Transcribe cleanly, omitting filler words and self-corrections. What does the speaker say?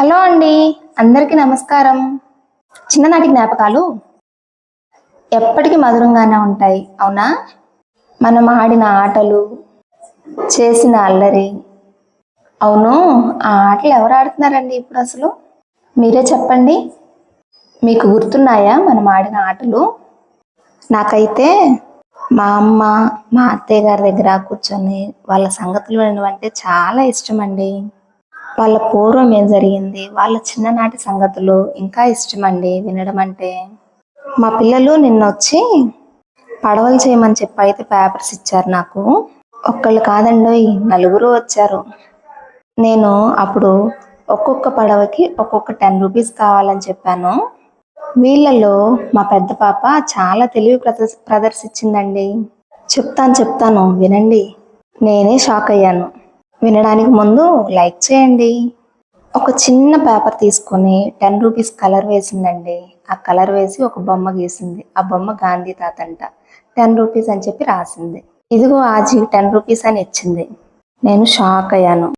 Hello అండి, అందరికీ నమస్కారం. చిన్ననాటి జ్ఞాపకాలు ఎప్పటికీ మధురంగానే ఉంటాయి, అవునా? మనం ఆడిన ఆటలు, చేసిన అల్లరి. అవును, ఆ ఆటలు ఎవరు ఆడుతున్నారండి ఇప్పుడు అసలు? మీరే చెప్పండి. మీకు గుర్తున్నాయా మనం ఆడిన ఆటలు? నాకైతే మా అమ్మ, మా అత్తయ్య గారి దగ్గర కూర్చొని వాళ్ళ సంగతులు వినడం అంటే చాలా ఇష్టం అండి. వాళ్ళ పూర్వం ఏం జరిగింది, వాళ్ళ చిన్ననాటి సంగతులు ఇంకా ఇష్టమండి వినడం అంటే. మా పిల్లలు నిన్న వచ్చి పడవలు చేయమని చెప్పి అయితే పేపర్స్ ఇచ్చారు నాకు. ఒక్కళ్ళు కాదండి, నలుగురు వచ్చారు. నేను అప్పుడు ఒక్కొక్క పడవకి ఒక్కొక్క 10 రూపీస్ కావాలని చెప్పాను. వీళ్ళలో మా పెద్ద పాప చాలా తెలివి ప్రదర్శించిందండి. చెప్తాను వినండి. నేనే షాక్ అయ్యాను. వినడానికి ముందు లైక్ చేయండి. ఒక చిన్న పేపర్ తీసుకొని 10 రూపీస్ కలర్ వేసిందండి. ఆ కలర్ వేసి ఒక బొమ్మ గీసింది. ఆ బొమ్మ గాంధీ తాత అంట. 10 రూపీస్ అని చెప్పి రాసింది. ఇదిగో ఆజీ 10 రూపీస్ అని ఇచ్చింది. నేను షాక్ అయ్యాను.